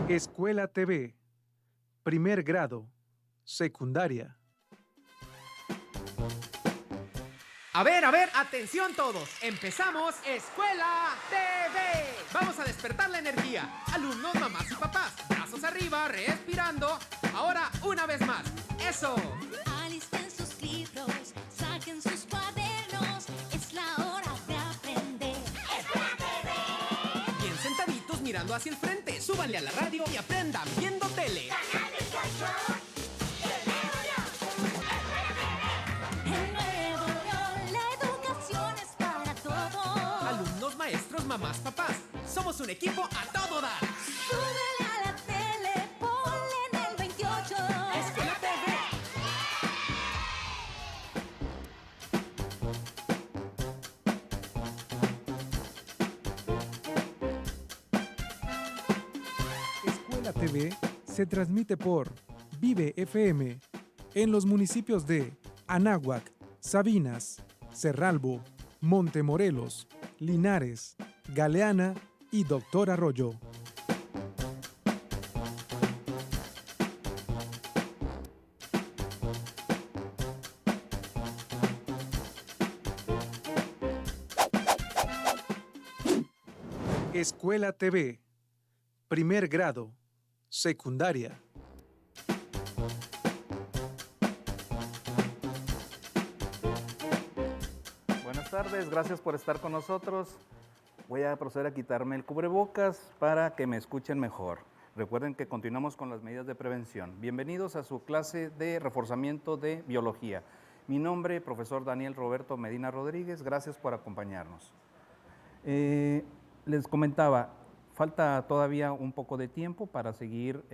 Escuela TV, primer grado, secundaria. A ver, atención todos. Empezamos Escuela TV. Vamos a despertar la energía. Alumnos, mamás y papás, brazos arriba, respirando. Ahora, una vez más. ¡Eso! Alisten sus libros, saquen sus cuadernos. Es la hora de aprender. ¡Escuela TV! Bien sentaditos mirando hacia el frente. Súbanle a la radio y aprendan viendo tele. Canal 18. Maestros, mamás, papás, somos un equipo a todo dar. Súbele a la tele, ponle en el 28. Escuela TV. Escuela TV se transmite por Vive FM en los municipios de Anáhuac, Sabinas, Cerralbo, Montemorelos, Linares, Galeana y Doctor Arroyo. Escuela TV, primer grado, secundaria. Buenas tardes, gracias por estar con nosotros. Voy a proceder a quitarme el cubrebocas para que me escuchen mejor. Recuerden que continuamos con las medidas de prevención. Bienvenidos a su clase de reforzamiento de biología. Mi nombre, profesor Daniel Roberto Medina Rodríguez, gracias por acompañarnos. Les comentaba, falta todavía un poco de tiempo para seguir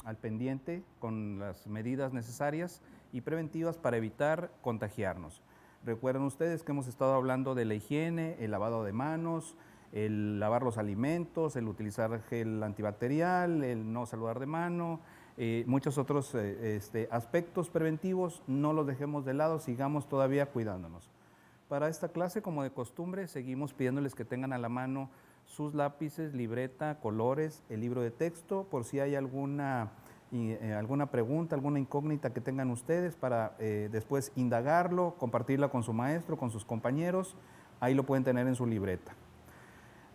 al pendiente con las medidas necesarias y preventivas para evitar contagiarnos. Recuerden ustedes que hemos estado hablando de la higiene, el lavado de manos, el lavar los alimentos, el utilizar gel antibacterial, el no saludar de mano, muchos otros aspectos preventivos. No los dejemos de lado, sigamos todavía cuidándonos. Para esta clase, como de costumbre, seguimos pidiéndoles que tengan a la mano sus lápices, libreta, colores, el libro de texto, por si hay alguna pregunta, alguna incógnita que tengan ustedes para después indagarlo, compartirla con su maestro, con sus compañeros, ahí lo pueden tener en su libreta.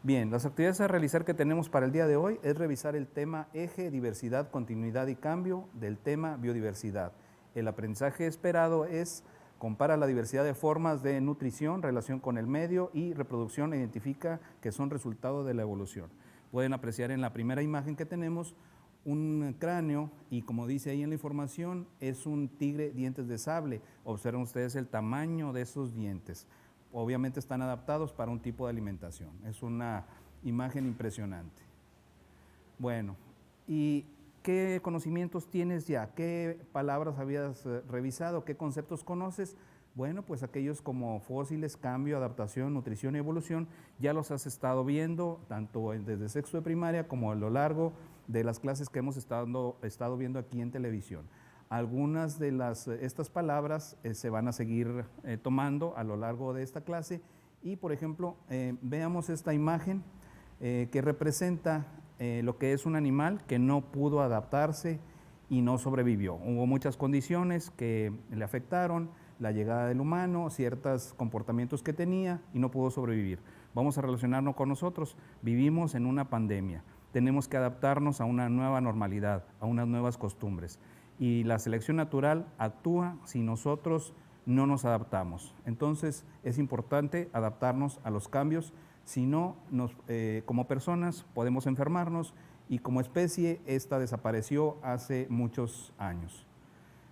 Bien, las actividades a realizar que tenemos para el día de hoy es revisar el tema Eje, Diversidad, Continuidad y Cambio del tema Biodiversidad. El aprendizaje esperado es: compara la diversidad de formas de nutrición, relación con el medio y reproducción e identifica que son resultado de la evolución. Pueden apreciar en la primera imagen que tenemos un cráneo y, como dice ahí en la información, es un tigre dientes de sable. Observen ustedes el tamaño de esos dientes. Obviamente están adaptados para un tipo de alimentación. Es una imagen impresionante. Bueno, ¿y qué conocimientos tienes ya? ¿Qué palabras habías revisado? ¿Qué conceptos conoces? Bueno, pues aquellos como fósiles, cambio, adaptación, nutrición y evolución, ya los has estado viendo tanto desde sexto de primaria como a lo largo de las clases que hemos estado viendo aquí en televisión. Algunas de estas palabras se van a seguir tomando a lo largo de esta clase y, por ejemplo, veamos esta imagen que representa lo que es un animal que no pudo adaptarse y no sobrevivió. Hubo muchas condiciones que le afectaron, la llegada del humano, ciertos comportamientos que tenía y no pudo sobrevivir. Vamos a relacionarnos con nosotros. Vivimos en una pandemia. Tenemos que adaptarnos a una nueva normalidad, a unas nuevas costumbres. Y la selección natural actúa si nosotros no nos adaptamos. Entonces es importante adaptarnos a los cambios, si no, como personas podemos enfermarnos y como especie esta desapareció hace muchos años.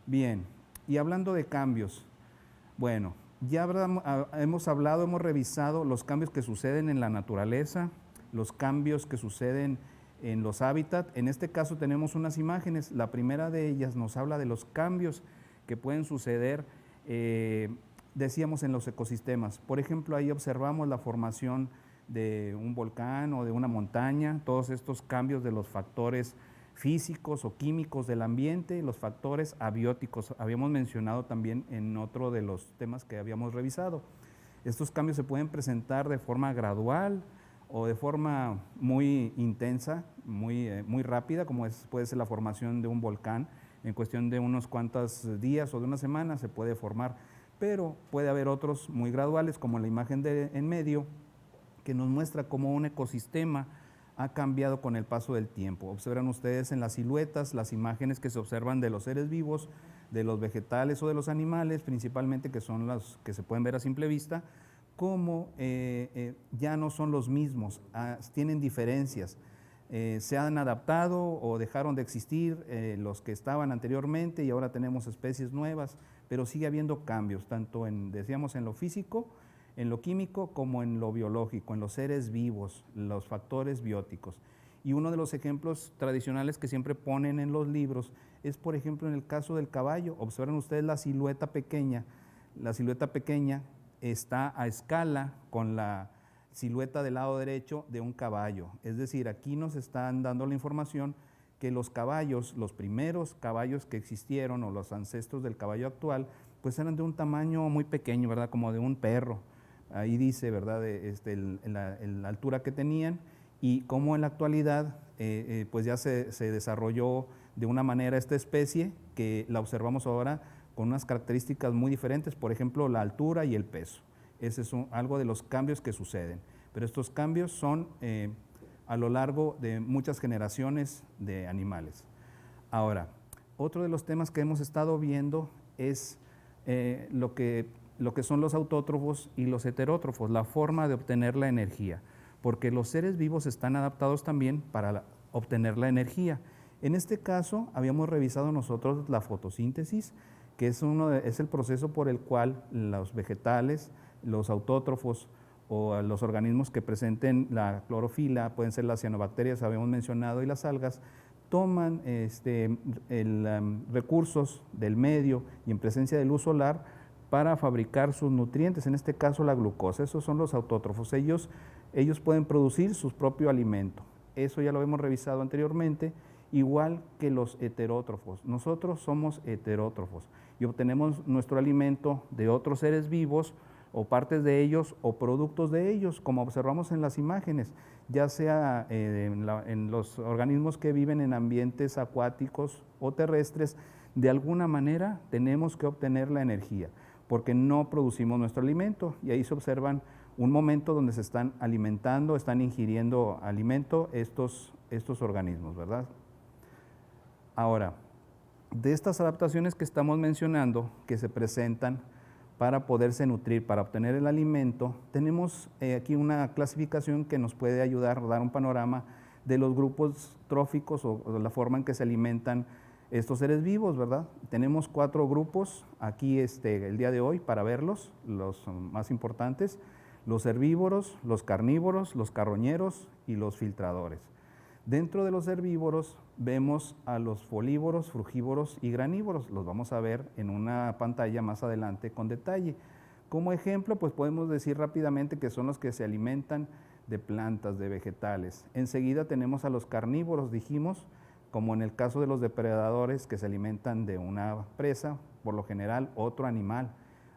Bien, y hablando de cambios, bueno, ya hemos revisado los cambios que suceden en la naturaleza, los cambios que suceden en los hábitats. En este caso tenemos unas imágenes. La primera de ellas nos habla de los cambios que pueden suceder, decíamos, en los ecosistemas. Por ejemplo, ahí observamos la formación de un volcán o de una montaña, todos estos cambios de los factores físicos o químicos del ambiente, los factores abióticos, habíamos mencionado también en otro de los temas que habíamos revisado. Estos cambios se pueden presentar de forma gradual o de forma muy intensa, muy rápida, como puede ser la formación de un volcán. En cuestión de unos cuantos días o de una semana se puede formar, pero puede haber otros muy graduales, como la imagen de en medio, que nos muestra cómo un ecosistema ha cambiado con el paso del tiempo. Observan ustedes en las siluetas, las imágenes que se observan de los seres vivos, de los vegetales o de los animales, principalmente, que son las que se pueden ver a simple vista, cómo ya no son los mismos, tienen diferencias. Se han adaptado o dejaron de existir los que estaban anteriormente y ahora tenemos especies nuevas, pero sigue habiendo cambios, tanto decíamos, en lo físico, en lo químico, como en lo biológico, en los seres vivos, los factores bióticos. Y uno de los ejemplos tradicionales que siempre ponen en los libros es, por ejemplo, en el caso del caballo. Observen ustedes la silueta pequeña. La silueta pequeña está a escala con la silueta del lado derecho de un caballo. Es decir, aquí nos están dando la información que los caballos, los primeros caballos que existieron o los ancestros del caballo actual, pues eran de un tamaño muy pequeño, ¿verdad? Como de un perro. Ahí dice, ¿verdad?, la altura que tenían, y cómo en la actualidad pues ya se desarrolló de una manera esta especie que la observamos ahora con unas características muy diferentes, por ejemplo, la altura y el peso. Ese es algo de los cambios que suceden, pero estos cambios son a lo largo de muchas generaciones de animales. Ahora, otro de los temas que hemos estado viendo es lo que son los autótrofos y los heterótrofos, la forma de obtener la energía, porque los seres vivos están adaptados también para obtener la energía. En este caso, habíamos revisado nosotros la fotosíntesis, que es el proceso por el cual los vegetales, los autótrofos o los organismos que presenten la clorofila, pueden ser las cianobacterias, habíamos mencionado, y las algas, toman recursos del medio y en presencia de luz solar para fabricar sus nutrientes, en este caso la glucosa. Esos son los autótrofos. Ellos pueden producir su propio alimento. Eso ya lo hemos revisado anteriormente, igual que los heterótrofos. Nosotros somos heterótrofos y obtenemos nuestro alimento de otros seres vivos, o partes de ellos, o productos de ellos, como observamos en las imágenes, ya sea en los organismos que viven en ambientes acuáticos o terrestres. De alguna manera tenemos que obtener la energía, porque no producimos nuestro alimento, y ahí se observan un momento donde se están alimentando, están ingiriendo alimento estos organismos, ¿verdad? Ahora, de estas adaptaciones que estamos mencionando, que se presentan para poderse nutrir, para obtener el alimento, tenemos aquí una clasificación que nos puede ayudar a dar un panorama de los grupos tróficos o la forma en que se alimentan estos seres vivos, ¿verdad? Tenemos 4 grupos aquí el día de hoy para verlos, los más importantes: los herbívoros, los carnívoros, los carroñeros y los filtradores. Dentro de los herbívoros vemos a los folívoros, frugívoros y granívoros. Los vamos a ver en una pantalla más adelante con detalle. Como ejemplo, pues podemos decir rápidamente que son los que se alimentan de plantas, de vegetales. Enseguida tenemos a los carnívoros, dijimos, como en el caso de los depredadores, que se alimentan de una presa, por lo general otro animal.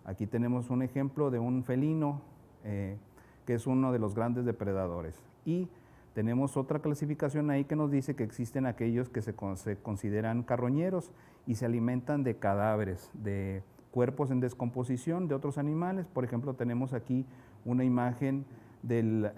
Aquí tenemos un ejemplo de un felino, que es uno de los grandes depredadores. Y tenemos otra clasificación ahí que nos dice que existen aquellos que se consideran carroñeros y se alimentan de cadáveres, de cuerpos en descomposición de otros animales. Por ejemplo, tenemos aquí una imagen del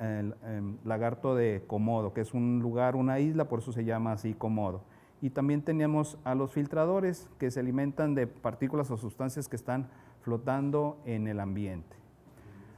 lagarto de Komodo, que es un lugar, una isla, por eso se llama así Komodo. Y también tenemos a los filtradores, que se alimentan de partículas o sustancias que están flotando en el ambiente.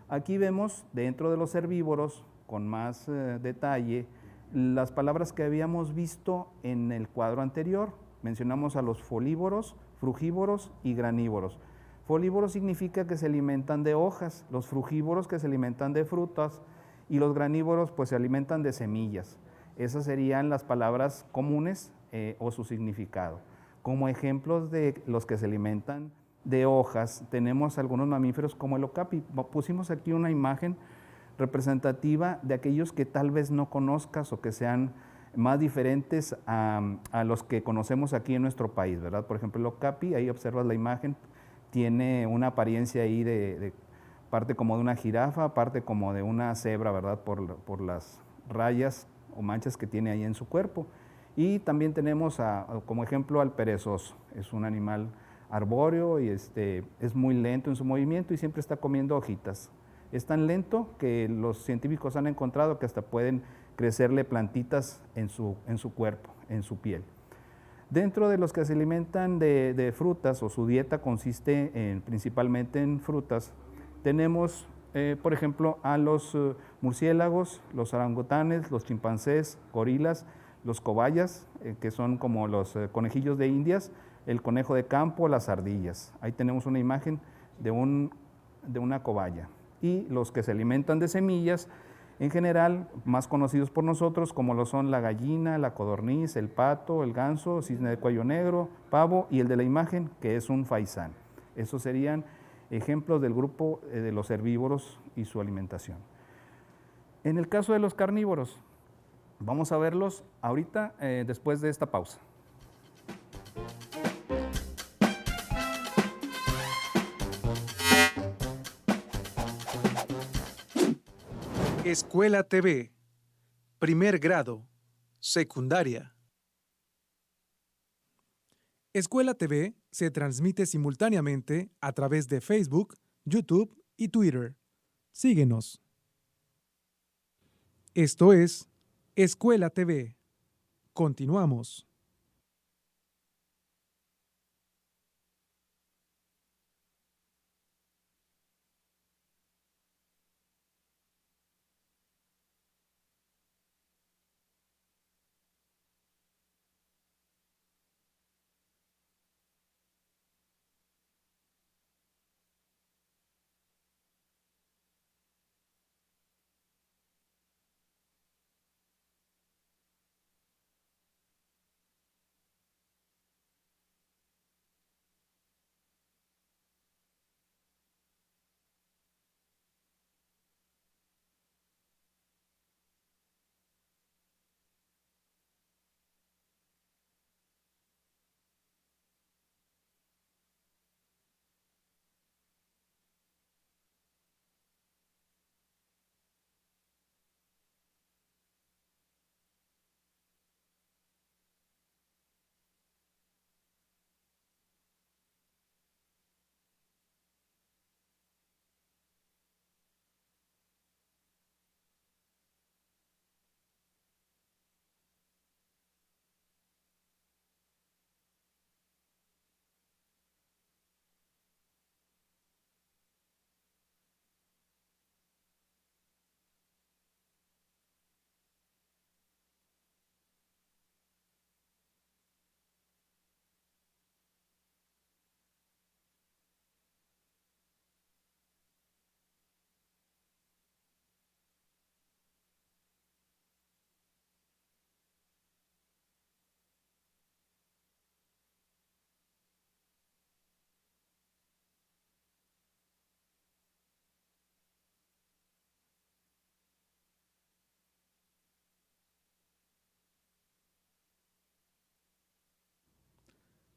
Aquí vemos, dentro de los herbívoros, con más detalle, las palabras que habíamos visto en el cuadro anterior. Mencionamos a los folívoros, frugívoros y granívoros. Folívoros significa que se alimentan de hojas, los frugívoros que se alimentan de frutas, y los granívoros pues se alimentan de semillas. Esas serían las palabras comunes o su significado. Como ejemplos de los que se alimentan de hojas, tenemos algunos mamíferos como el okapi. Pusimos aquí una imagen representativa de aquellos que tal vez no conozcas o que sean más diferentes a los que conocemos aquí en nuestro país, ¿verdad? Por ejemplo, el okapi, ahí observas la imagen, tiene una apariencia ahí parte como de una jirafa, parte como de una cebra, ¿verdad? Por las rayas o manchas que tiene ahí en su cuerpo. Y también tenemos como ejemplo al perezoso. Es un animal arbóreo y es muy lento en su movimiento y siempre está comiendo hojitas. Es tan lento que los científicos han encontrado que hasta pueden crecerle plantitas en su cuerpo, en su piel. Dentro de los que se alimentan de frutas o su dieta consiste principalmente en frutas, tenemos, por ejemplo, a los murciélagos, los orangutanes, los chimpancés, gorilas, los cobayas, que son como los conejillos de Indias, el conejo de campo, las ardillas. Ahí tenemos una imagen de una cobaya. Y los que se alimentan de semillas, en general, más conocidos por nosotros, como lo son la gallina, la codorniz, el pato, el ganso, cisne de cuello negro, pavo y el de la imagen, que es un faisán. Esos serían ejemplos del grupo de los herbívoros y su alimentación. En el caso de los carnívoros, vamos a verlos ahorita después de esta pausa. Escuela TV, primer grado, secundaria. Escuela TV se transmite simultáneamente a través de Facebook, YouTube y Twitter. Síguenos. Esto es Escuela TV. Continuamos.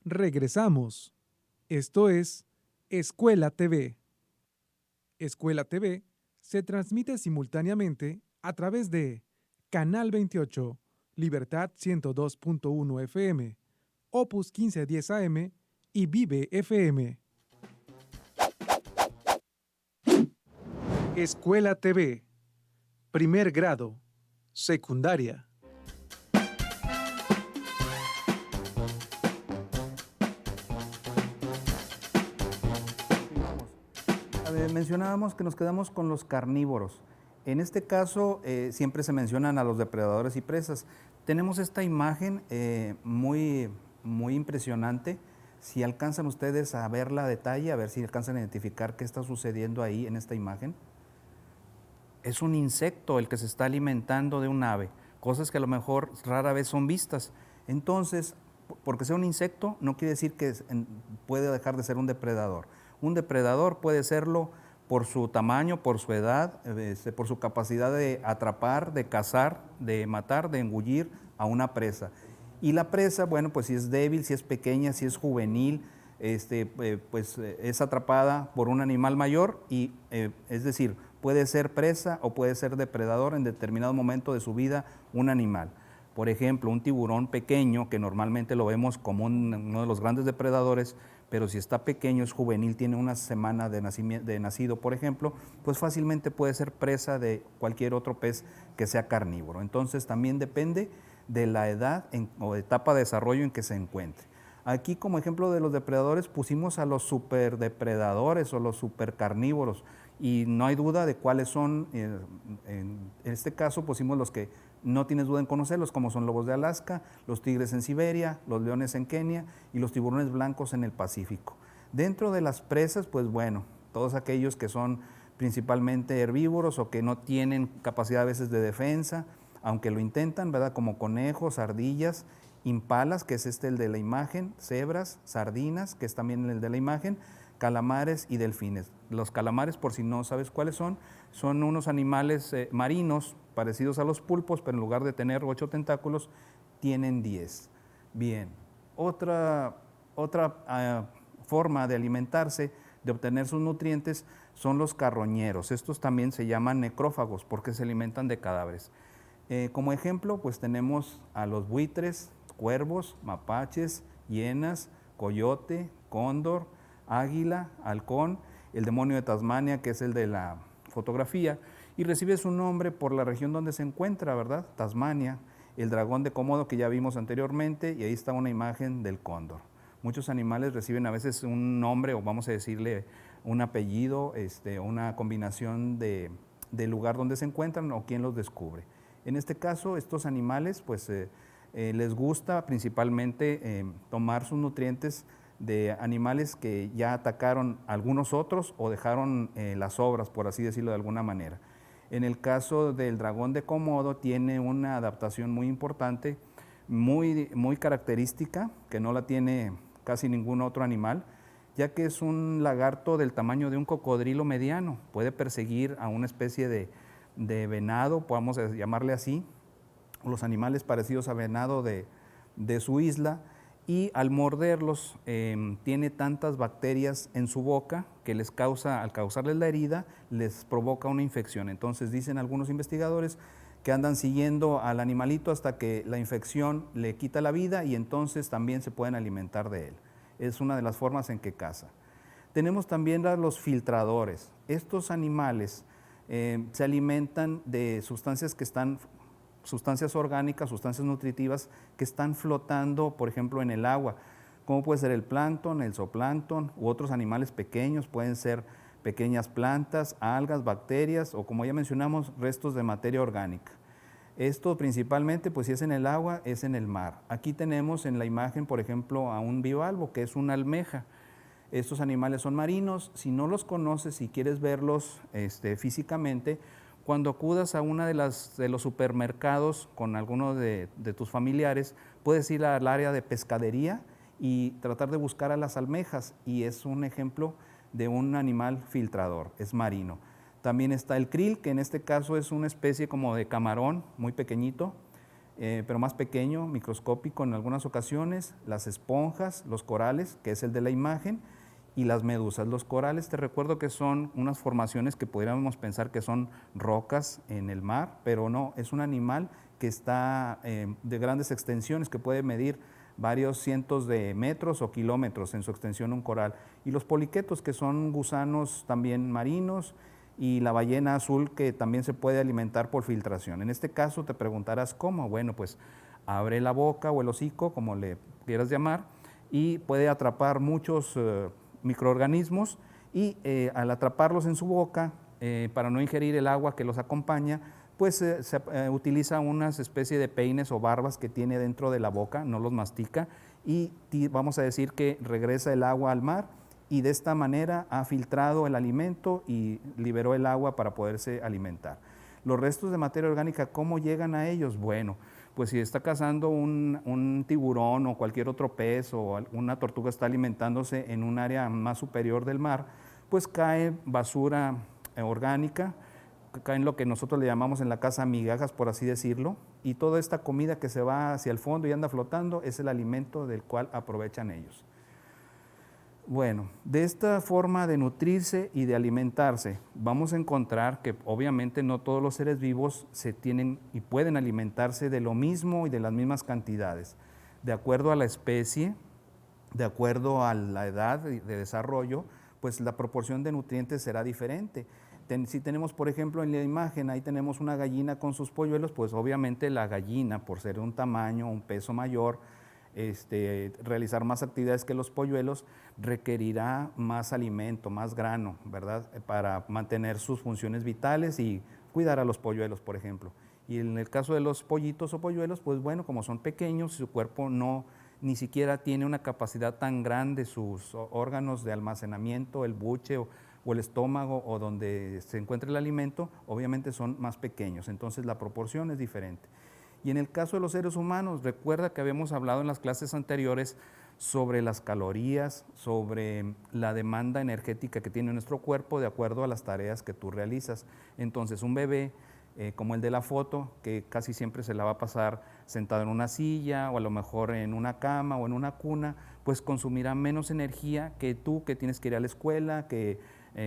Regresamos. Esto es Escuela TV. Escuela TV se transmite simultáneamente a través de Canal 28, Libertad 102.1 FM, Opus 1510 AM y Vive FM. Escuela TV, primer grado, secundaria. Mencionábamos que nos quedamos con los carnívoros. En este caso, siempre se mencionan a los depredadores y presas. Tenemos esta imagen muy impresionante. Si alcanzan ustedes a verla a detalle, a ver si alcanzan a identificar qué está sucediendo ahí en esta imagen. Es un insecto el que se está alimentando de un ave, cosas que a lo mejor rara vez son vistas. Entonces, porque sea un insecto, no quiere decir que puede dejar de ser un depredador. Un depredador puede serlo por su tamaño, por su edad, por su capacidad de atrapar, de cazar, de matar, de engullir a una presa. Y la presa, bueno, pues si es débil, si es pequeña, si es juvenil, es atrapada por un animal mayor y es decir, puede ser presa o puede ser depredador en determinado momento de su vida un animal. Por ejemplo, un tiburón pequeño, que normalmente lo vemos como uno de los grandes depredadores, pero si está pequeño, es juvenil, tiene una semana de nacido, por ejemplo, pues fácilmente puede ser presa de cualquier otro pez que sea carnívoro. Entonces también depende de la edad o etapa de desarrollo en que se encuentre. Aquí como ejemplo de los depredadores pusimos a los superdepredadores o los supercarnívoros y no hay duda de cuáles son. En este caso pusimos los que no tienes duda en conocerlos, como son lobos de Alaska, los tigres en Siberia, los leones en Kenia y los tiburones blancos en el Pacífico. Dentro de las presas, pues bueno, todos aquellos que son principalmente herbívoros o que no tienen capacidad a veces de defensa, aunque lo intentan, ¿verdad? Como conejos, ardillas, impalas, que es el de la imagen, cebras, sardinas, que es también el de la imagen, calamares y delfines. Los calamares, por si no sabes cuáles son unos animales marinos parecidos a los pulpos, pero en lugar de tener 8 tentáculos, tienen 10. Bien, otra forma de alimentarse, de obtener sus nutrientes, son los carroñeros. Estos también se llaman necrófagos porque se alimentan de cadáveres. Como ejemplo, pues tenemos a los buitres, cuervos, mapaches, hienas, coyote, cóndor, águila, halcón, el demonio de Tasmania, que es el de la fotografía, y recibe su nombre por la región donde se encuentra, ¿verdad? Tasmania, el dragón de Komodo que ya vimos anteriormente, y ahí está una imagen del cóndor. Muchos animales reciben a veces un nombre, o vamos a decirle un apellido, una combinación del lugar donde se encuentran o quién los descubre. En este caso, estos animales, pues les gusta principalmente tomar sus nutrientes de animales que ya atacaron a algunos otros o dejaron las sobras, por así decirlo de alguna manera. En el caso del dragón de Komodo tiene una adaptación muy importante, muy característica, que no la tiene casi ningún otro animal, ya que es un lagarto del tamaño de un cocodrilo mediano. Puede perseguir a una especie de venado, podemos llamarle así, los animales parecidos a venado de su isla, y al morderlos tiene tantas bacterias en su boca que al causarles la herida, les provoca una infección. Entonces dicen algunos investigadores que andan siguiendo al animalito hasta que la infección le quita la vida y entonces también se pueden alimentar de él. Es una de las formas en que caza. Tenemos también los filtradores. Estos animales se alimentan de sustancias orgánicas, sustancias nutritivas que están flotando, por ejemplo, en el agua, como puede ser el plancton, el zooplancton u otros animales pequeños, pueden ser pequeñas plantas, algas, bacterias o, como ya mencionamos, restos de materia orgánica. Esto principalmente, pues si es en el agua, es en el mar. Aquí tenemos en la imagen, por ejemplo, a un bivalvo, que es una almeja. Estos animales son marinos. Si no los conoces, si quieres verlos físicamente, cuando acudas a una de los supermercados con alguno de tus familiares, puedes ir al área de pescadería y tratar de buscar a las almejas, y es un ejemplo de un animal filtrador, es marino. También está el krill, que en este caso es una especie como de camarón, muy pequeñito, pero más pequeño, microscópico en algunas ocasiones, las esponjas, los corales, que es el de la imagen, y las medusas. Los corales, te recuerdo que son unas formaciones que podríamos pensar que son rocas en el mar, pero no, es un animal que está de grandes extensiones, que puede medir varios cientos de metros o kilómetros en su extensión un coral. Y los poliquetos, que son gusanos también marinos, y la ballena azul, que también se puede alimentar por filtración. En este caso te preguntarás cómo. Bueno, pues abre la boca o el hocico, como le quieras llamar, y puede atrapar muchos microorganismos, y al atraparlos en su boca, para no ingerir el agua que los acompaña, pues se utiliza una especie de peines o barbas que tiene dentro de la boca, no los mastica, y vamos a decir que regresa el agua al mar, y de esta manera ha filtrado el alimento y liberó el agua para poderse alimentar. Los restos de materia orgánica, ¿cómo llegan a ellos? Bueno, pues si está cazando un tiburón o cualquier otro pez, o una tortuga está alimentándose en un área más superior del mar, pues cae basura orgánica, caen lo que nosotros le llamamos en la casa migajas, por así decirlo, y toda esta comida que se va hacia el fondo y anda flotando es el alimento del cual aprovechan ellos. Bueno, de esta forma de nutrirse y de alimentarse, vamos a encontrar que obviamente no todos los seres vivos se tienen y pueden alimentarse de lo mismo y de las mismas cantidades. De acuerdo a la especie, de acuerdo a la edad de desarrollo, pues la proporción de nutrientes será diferente. Si tenemos, por ejemplo, en la imagen, ahí tenemos una gallina con sus polluelos, pues obviamente la gallina, por ser de un tamaño, un peso mayor, realizar más actividades que los polluelos, requerirá más alimento, más grano, ¿verdad? Para mantener sus funciones vitales y cuidar a los polluelos, por ejemplo. Y en el caso de los pollitos o polluelos, pues bueno, como son pequeños, su cuerpo ni siquiera tiene una capacidad tan grande, sus órganos de almacenamiento, el buche o el estómago o donde se encuentra el alimento, obviamente son más pequeños, entonces la proporción es diferente. Y en el caso de los seres humanos, recuerda que habíamos hablado en las clases anteriores sobre las calorías, sobre la demanda energética que tiene nuestro cuerpo de acuerdo a las tareas que tú realizas. Entonces, un bebé, como el de la foto, que casi siempre se la va a pasar sentado en una silla o a lo mejor en una cama o en una cuna, pues consumirá menos energía que tú, que tienes que ir a la escuela, que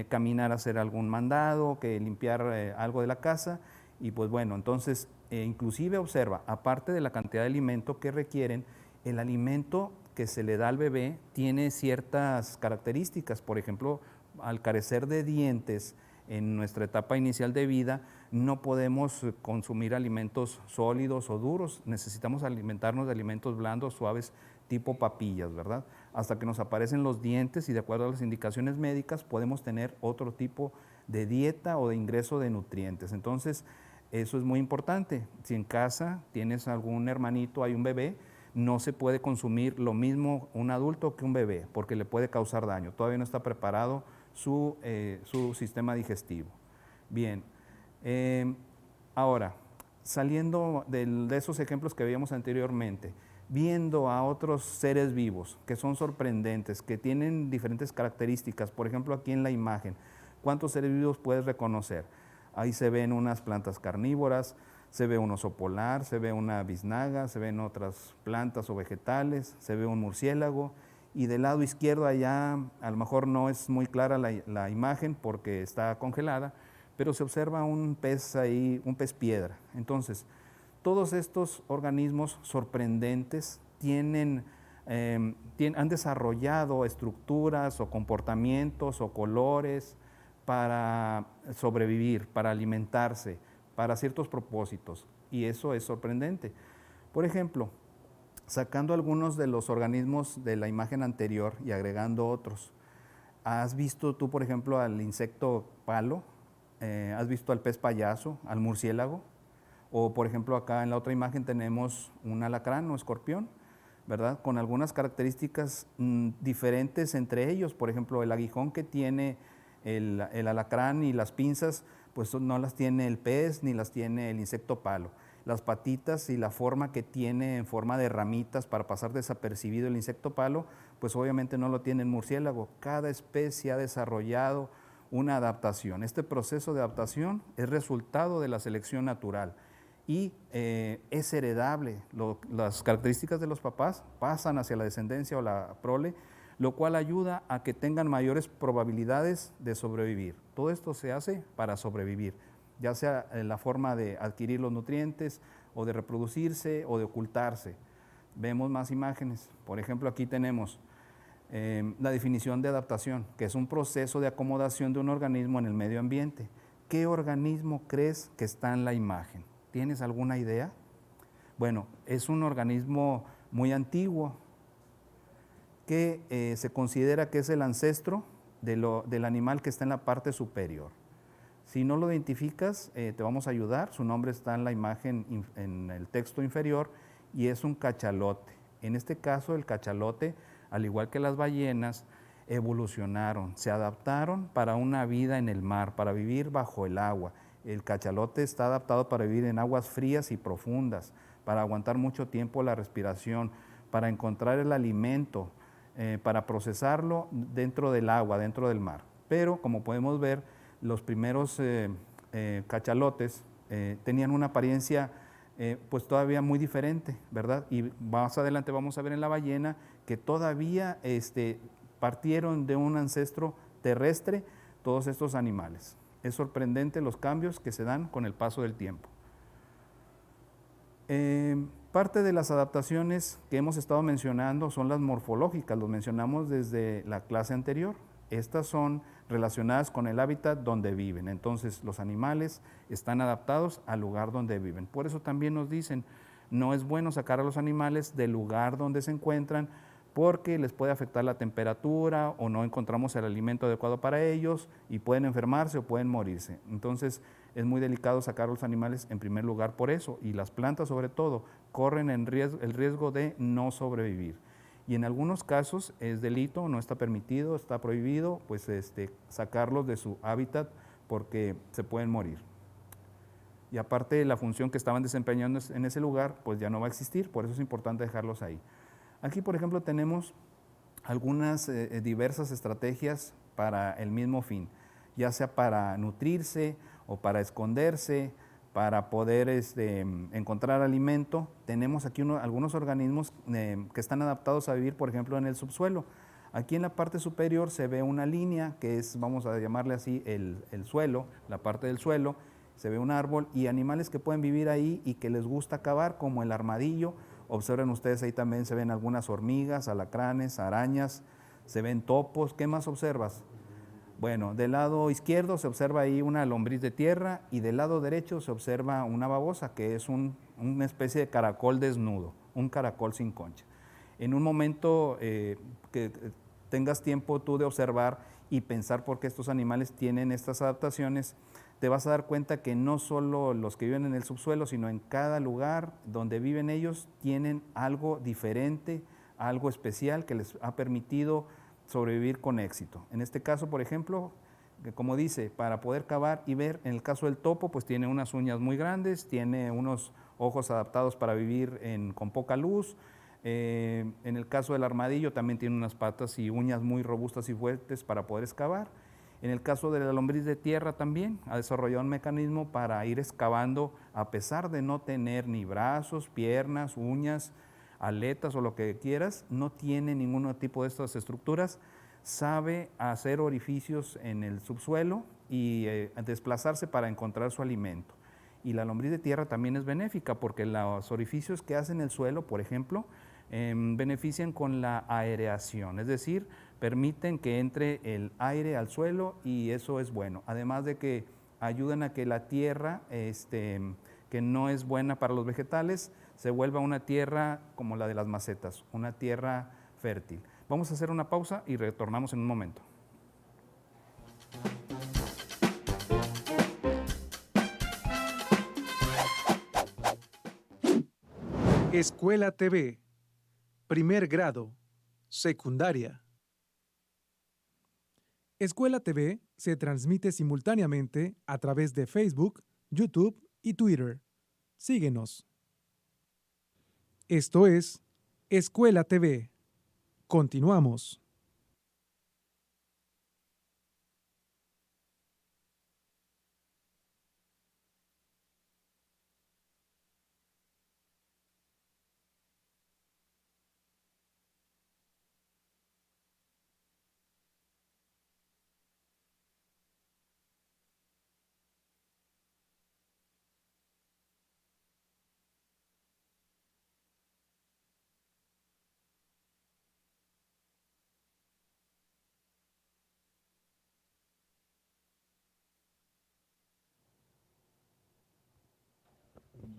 caminar a hacer algún mandado, que limpiar algo de la casa. Y pues bueno, entonces inclusive observa, aparte de la cantidad de alimento que requieren, el alimento que se le da al bebé tiene ciertas características. Por ejemplo, al carecer de dientes en nuestra etapa inicial de vida, no podemos consumir alimentos sólidos o duros, necesitamos alimentarnos de alimentos blandos, suaves, tipo papillas, ¿verdad? Hasta que nos aparecen los dientes y de acuerdo a las indicaciones médicas podemos tener otro tipo de dieta o de ingreso de nutrientes. Entonces, eso es muy importante. Si en casa tienes algún hermanito, hay un bebé, no se puede consumir lo mismo un adulto que un bebé, porque le puede causar daño. Todavía no está preparado su sistema digestivo. Bien, ahora, saliendo de esos ejemplos que veíamos anteriormente, viendo a otros seres vivos que son sorprendentes, que tienen diferentes características, por ejemplo aquí en la imagen, ¿cuántos seres vivos puedes reconocer? Ahí se ven unas plantas carnívoras, se ve un oso polar, se ve una biznaga, se ven otras plantas o vegetales, se ve un murciélago y del lado izquierdo allá a lo mejor no es muy clara la imagen porque está congelada, pero se observa un pez ahí, un pez piedra. Entonces, todos estos organismos sorprendentes han desarrollado estructuras o comportamientos o colores para sobrevivir, para alimentarse, para ciertos propósitos, y eso es sorprendente. Por ejemplo, sacando algunos de los organismos de la imagen anterior y agregando otros, ¿has visto tú, por ejemplo, al insecto palo? ¿Has visto al pez payaso, al murciélago? O, por ejemplo, acá en la otra imagen tenemos un alacrán o escorpión, ¿verdad? Con algunas características diferentes entre ellos. Por ejemplo, el aguijón que tiene el alacrán y las pinzas, pues no las tiene el pez ni las tiene el insecto palo. Las patitas y la forma que tiene en forma de ramitas para pasar desapercibido el insecto palo, pues obviamente no lo tiene el murciélago. Cada especie ha desarrollado una adaptación. Este proceso de adaptación es resultado de la selección natural y es heredable. Las características de los papás pasan hacia la descendencia o la prole, lo cual ayuda a que tengan mayores probabilidades de sobrevivir. Todo esto se hace para sobrevivir, ya sea en la forma de adquirir los nutrientes o de reproducirse o de ocultarse. Vemos más imágenes. Por ejemplo, aquí tenemos la definición de adaptación, que es un proceso de acomodación de un organismo en el medio ambiente. ¿Qué organismo crees que está en la imagen? ¿Tienes alguna idea? Bueno, es un organismo muy antiguo que se considera que es el ancestro del animal que está en la parte superior. Si no lo identificas, te vamos a ayudar. Su nombre está en la imagen, en el texto inferior, y es un cachalote. En este caso, el cachalote, al igual que las ballenas, evolucionaron, se adaptaron para una vida en el mar, para vivir bajo el agua. El cachalote está adaptado para vivir en aguas frías y profundas, para aguantar mucho tiempo la respiración, para encontrar el alimento, para procesarlo dentro del agua, dentro del mar. Pero, como podemos ver, los primeros cachalotes tenían una apariencia pues todavía muy diferente, ¿verdad? Y más adelante vamos a ver en la ballena que todavía partieron de un ancestro terrestre todos estos animales. Es sorprendente los cambios que se dan con el paso del tiempo. Parte de las adaptaciones que hemos estado mencionando son las morfológicas, los mencionamos desde la clase anterior. Estas son relacionadas con el hábitat donde viven. Entonces, los animales están adaptados al lugar donde viven. Por eso también nos dicen, no es bueno sacar a los animales del lugar donde se encuentran porque les puede afectar la temperatura o no encontramos el alimento adecuado para ellos y pueden enfermarse o pueden morirse. Entonces, es muy delicado sacar a los animales en primer lugar por eso, y las plantas sobre todo corren el riesgo de no sobrevivir. Y en algunos casos es delito, no está permitido, está prohibido, pues sacarlos de su hábitat porque se pueden morir. Y aparte la función que estaban desempeñando en ese lugar, pues ya no va a existir, por eso es importante dejarlos ahí. Aquí, por ejemplo, tenemos algunas diversas estrategias para el mismo fin, ya sea para nutrirse o para esconderse, para poder encontrar alimento. Tenemos aquí algunos organismos que están adaptados a vivir, por ejemplo, en el subsuelo. Aquí en la parte superior se ve una línea que es, vamos a llamarle así, el suelo, la parte del suelo. Se ve un árbol y animales que pueden vivir ahí y que les gusta cavar, como el armadillo. Observen ustedes, ahí también se ven algunas hormigas, alacranes, arañas, se ven topos. ¿Qué más observas? Bueno, del lado izquierdo se observa ahí una lombriz de tierra y del lado derecho se observa una babosa, que es una especie de caracol desnudo, un caracol sin concha. En un momento que tengas tiempo tú de observar y pensar por qué estos animales tienen estas adaptaciones, te vas a dar cuenta que no solo los que viven en el subsuelo, sino en cada lugar donde viven ellos tienen algo diferente, algo especial que les ha permitido sobrevivir con éxito. En este caso, por ejemplo, como dice, para poder cavar y ver, en el caso del topo, pues tiene unas uñas muy grandes, tiene unos ojos adaptados para vivir con poca luz. En el caso del armadillo también tiene unas patas y uñas muy robustas y fuertes para poder excavar. En el caso de la lombriz de tierra también ha desarrollado un mecanismo para ir excavando a pesar de no tener ni brazos, piernas, uñas, aletas o lo que quieras, no tiene ningún tipo de estas estructuras, sabe hacer orificios en el subsuelo y desplazarse para encontrar su alimento. Y la lombriz de tierra también es benéfica porque los orificios que hace en el suelo, por ejemplo, benefician con la aireación, es decir, permiten que entre el aire al suelo y eso es bueno. Además de que ayudan a que la tierra, que no es buena para los vegetales, se vuelva una tierra como la de las macetas, una tierra fértil. Vamos a hacer una pausa y retornamos en un momento. Escuela TV, primer grado, secundaria. Escuela TV se transmite simultáneamente a través de Facebook, YouTube y Twitter. Síguenos. Esto es Escuela TV. Continuamos.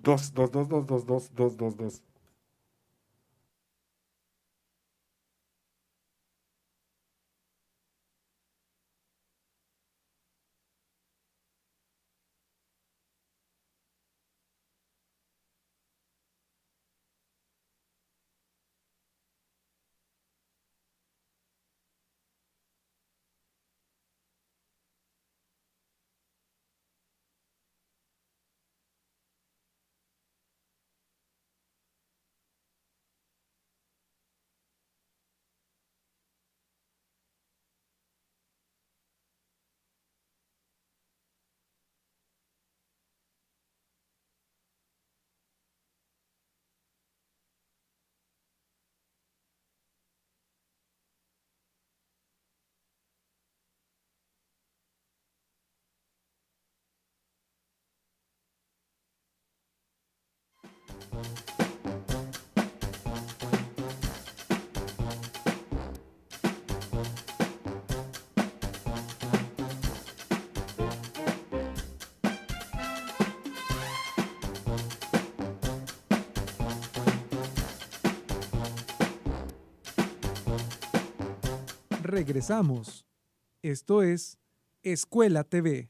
Dos, dos, dos, dos, dos, dos, dos, dos, dos. Regresamos. Esto es Escuela TV.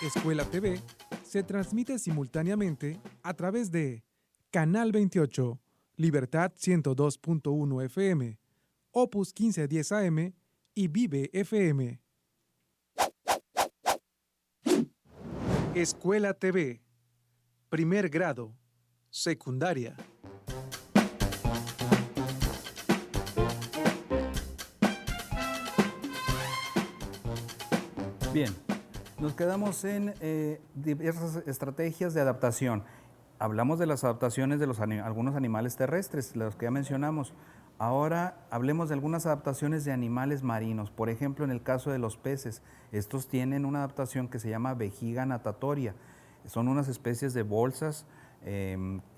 Escuela TV se transmite simultáneamente a través de Canal 28, Libertad 102.1 FM, Opus 1510 AM y Vive FM. Escuela TV. Primer grado. Secundaria. Bien, nos quedamos en diversas estrategias de adaptación. Hablamos de las adaptaciones de algunos animales terrestres, los que ya mencionamos. Ahora hablemos de algunas adaptaciones de animales marinos. Por ejemplo, en el caso de los peces, estos tienen una adaptación que se llama vejiga natatoria. Son unas especies de bolsas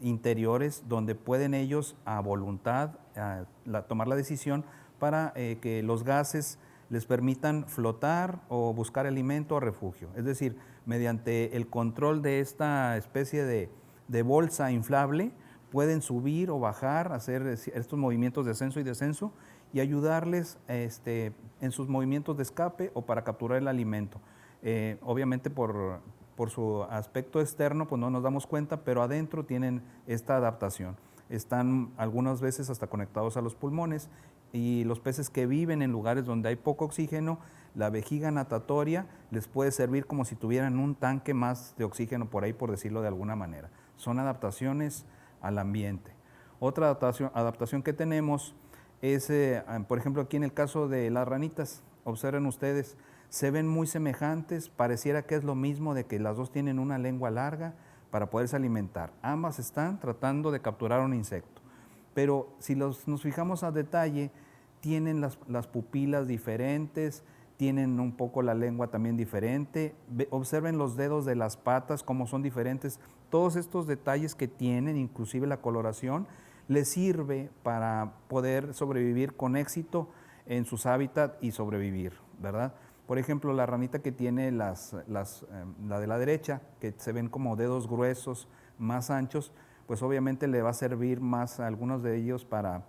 interiores donde pueden ellos a voluntad tomar la decisión para que los gases les permitan flotar o buscar alimento o refugio. Es decir, mediante el control de esta especie de bolsa inflable, pueden subir o bajar, hacer estos movimientos de ascenso y descenso y ayudarles en sus movimientos de escape o para capturar el alimento. Obviamente por su aspecto externo pues no nos damos cuenta, pero adentro tienen esta adaptación. Están algunas veces hasta conectados a los pulmones, y los peces que viven en lugares donde hay poco oxígeno, la vejiga natatoria les puede servir como si tuvieran un tanque más de oxígeno por ahí, por decirlo de alguna manera. Son adaptaciones al ambiente. Otra adaptación que tenemos es, por ejemplo, aquí en el caso de las ranitas, observen ustedes, se ven muy semejantes, pareciera que es lo mismo de que las dos tienen una lengua larga para poderse alimentar. Ambas están tratando de capturar un insecto. Pero si nos fijamos a detalle, tienen las pupilas diferentes, tienen un poco la lengua también diferente. Observen los dedos de las patas, cómo son diferentes. Todos estos detalles que tienen, inclusive la coloración, les sirve para poder sobrevivir con éxito en sus hábitats y sobrevivir, ¿verdad? Por ejemplo, la ranita que tiene la de la derecha, que se ven como dedos gruesos, más anchos, pues obviamente le va a servir más a algunos de ellos para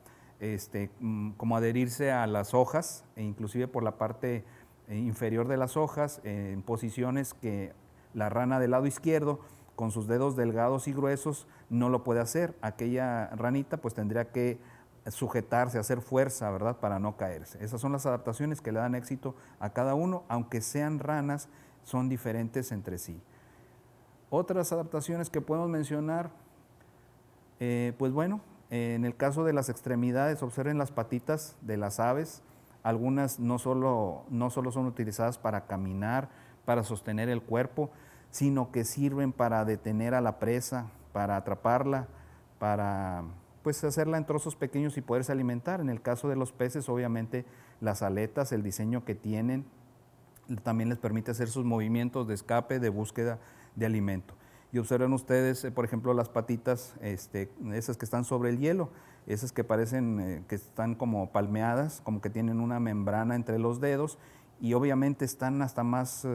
como adherirse a las hojas, e inclusive por la parte inferior de las hojas, en posiciones que la rana del lado izquierdo, con sus dedos delgados y gruesos, no lo puede hacer. Aquella ranita pues tendría que sujetarse, hacer fuerza, ¿verdad?, para no caerse. Esas son las adaptaciones que le dan éxito a cada uno, aunque sean ranas, son diferentes entre sí. Otras adaptaciones que podemos mencionar, pues bueno, en el caso de las extremidades, observen las patitas de las aves. Algunas no solo son utilizadas para caminar, para sostener el cuerpo, sino que sirven para detener a la presa, para atraparla, para pues hacerla en trozos pequeños y poderse alimentar. En el caso de los peces, obviamente las aletas, el diseño que tienen, también les permite hacer sus movimientos de escape, de búsqueda de alimento. Y observen ustedes, por ejemplo, las patitas, esas que están sobre el hielo, esas que parecen que están como palmeadas, como que tienen una membrana entre los dedos y obviamente están hasta más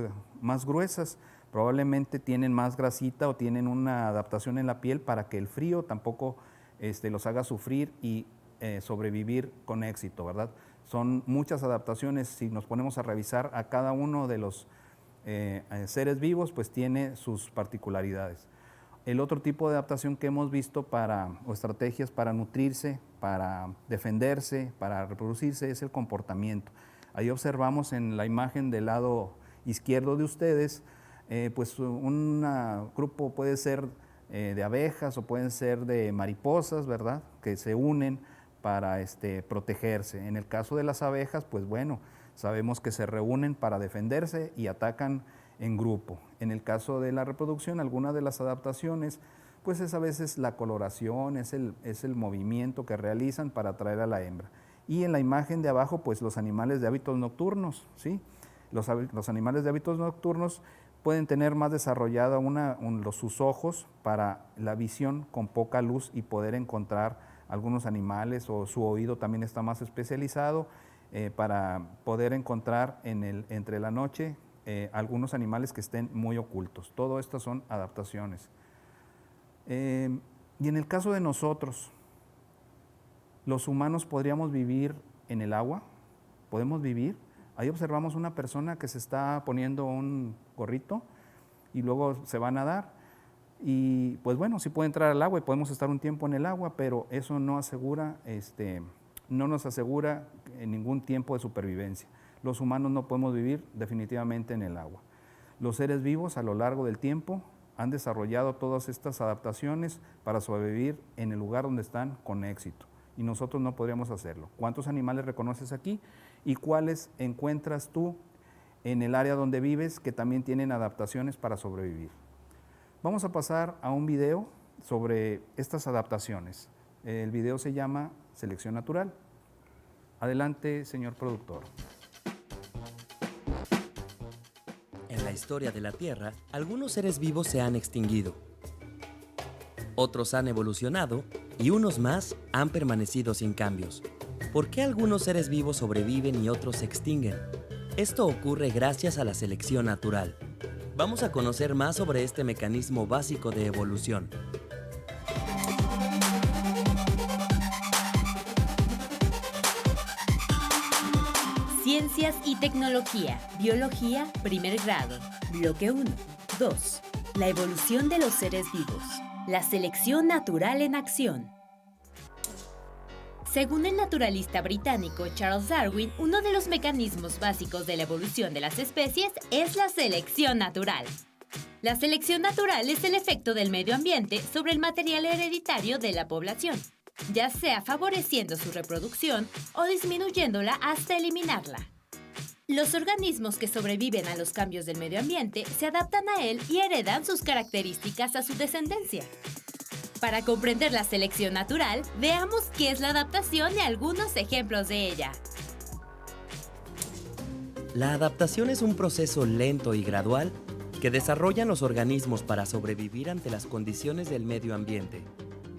gruesas. Probablemente tienen más grasita o tienen una adaptación en la piel para que el frío tampoco los haga sufrir y sobrevivir con éxito, ¿verdad? Son muchas adaptaciones. Si nos ponemos a revisar a cada uno de los seres vivos, pues tiene sus particularidades. El otro tipo de adaptación que hemos visto o estrategias para nutrirse, para defenderse, para reproducirse, es el comportamiento. Ahí observamos en la imagen del lado izquierdo de ustedes, pues un grupo puede ser de abejas o pueden ser de mariposas, ¿verdad?, que se unen para protegerse. En el caso de las abejas, pues bueno, sabemos que se reúnen para defenderse y atacan en grupo. En el caso de la reproducción, algunas de las adaptaciones, pues es a veces la coloración, es el movimiento que realizan para atraer a la hembra. Y en la imagen de abajo, pues los animales de hábitos nocturnos, ¿sí? Los animales de hábitos nocturnos pueden tener más desarrollada sus ojos para la visión con poca luz y poder encontrar algunos animales, o su oído también está más especializado para poder encontrar entre la noche algunos animales que estén muy ocultos. Todo esto son adaptaciones. Y en el caso de nosotros, los humanos podríamos vivir en el agua, podemos vivir. Ahí observamos una persona que se está poniendo un gorrito y luego se va a nadar. Y pues bueno, sí puede entrar al agua y podemos estar un tiempo en el agua, pero eso no nos asegura ningún tiempo de supervivencia. Los humanos no podemos vivir definitivamente en el agua. Los seres vivos a lo largo del tiempo han desarrollado todas estas adaptaciones para sobrevivir en el lugar donde están con éxito. Y nosotros no podríamos hacerlo. ¿Cuántos animales reconoces aquí? ¿Y cuáles encuentras tú en el área donde vives que también tienen adaptaciones para sobrevivir? Vamos a pasar a un video sobre estas adaptaciones. El video se llama Selección Natural. Adelante, señor productor. En la historia de la Tierra, algunos seres vivos se han extinguido. Otros han evolucionado y unos más han permanecido sin cambios. ¿Por qué algunos seres vivos sobreviven y otros se extinguen? Esto ocurre gracias a la selección natural. Vamos a conocer más sobre este mecanismo básico de evolución. Ciencias y tecnología, biología, primer grado. Bloque 1. 2. La evolución de los seres vivos. La selección natural en acción. Según el naturalista británico Charles Darwin, uno de los mecanismos básicos de la evolución de las especies es la selección natural. La selección natural es el efecto del medio ambiente sobre el material hereditario de la población, ya sea favoreciendo su reproducción o disminuyéndola hasta eliminarla. Los organismos que sobreviven a los cambios del medio ambiente se adaptan a él y heredan sus características a su descendencia. Para comprender la selección natural, veamos qué es la adaptación y algunos ejemplos de ella. La adaptación es un proceso lento y gradual que desarrollan los organismos para sobrevivir ante las condiciones del medio ambiente.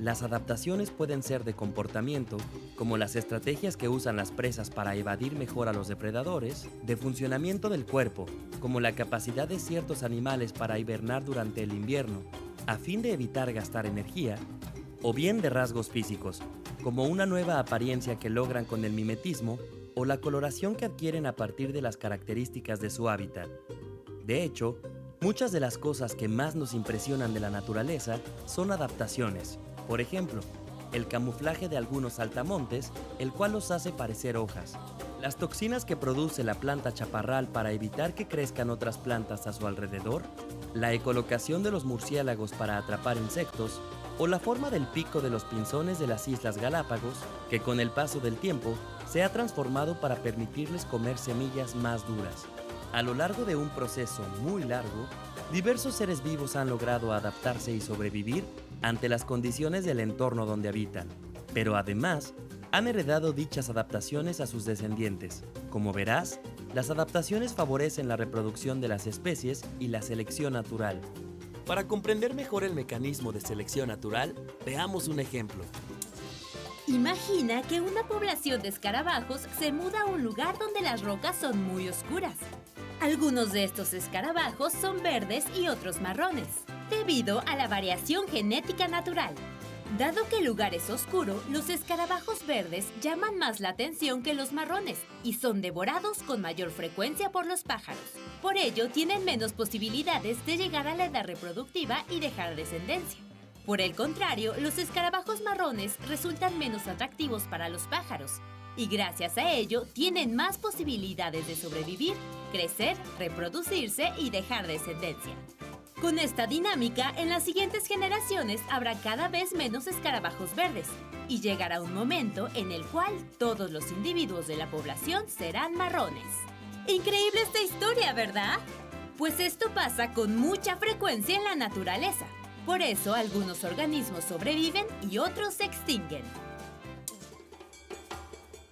Las adaptaciones pueden ser de comportamiento, como las estrategias que usan las presas para evadir mejor a los depredadores, de funcionamiento del cuerpo, como la capacidad de ciertos animales para hibernar durante el invierno, a fin de evitar gastar energía, o bien de rasgos físicos, como una nueva apariencia que logran con el mimetismo o la coloración que adquieren a partir de las características de su hábitat. De hecho, muchas de las cosas que más nos impresionan de la naturaleza son adaptaciones. Por ejemplo, el camuflaje de algunos saltamontes, el cual los hace parecer hojas. Las toxinas que produce la planta chaparral para evitar que crezcan otras plantas a su alrededor, la ecolocación de los murciélagos para atrapar insectos, o la forma del pico de los pinzones de las Islas Galápagos, que con el paso del tiempo se ha transformado para permitirles comer semillas más duras. A lo largo de un proceso muy largo, diversos seres vivos han logrado adaptarse y sobrevivir ante las condiciones del entorno donde habitan, pero además han heredado dichas adaptaciones a sus descendientes. Como verás, las adaptaciones favorecen la reproducción de las especies y la selección natural. Para comprender mejor el mecanismo de selección natural, veamos un ejemplo. Imagina que una población de escarabajos se muda a un lugar donde las rocas son muy oscuras. Algunos de estos escarabajos son verdes y otros marrones, debido a la variación genética natural. Dado que el lugar es oscuro, los escarabajos verdes llaman más la atención que los marrones y son devorados con mayor frecuencia por los pájaros. Por ello, tienen menos posibilidades de llegar a la edad reproductiva y dejar descendencia. Por el contrario, los escarabajos marrones resultan menos atractivos para los pájaros y gracias a ello tienen más posibilidades de sobrevivir, crecer, reproducirse y dejar descendencia. Con esta dinámica, en las siguientes generaciones habrá cada vez menos escarabajos verdes y llegará un momento en el cual todos los individuos de la población serán marrones. Increíble esta historia, ¿verdad? Pues esto pasa con mucha frecuencia en la naturaleza. Por eso algunos organismos sobreviven y otros se extinguen.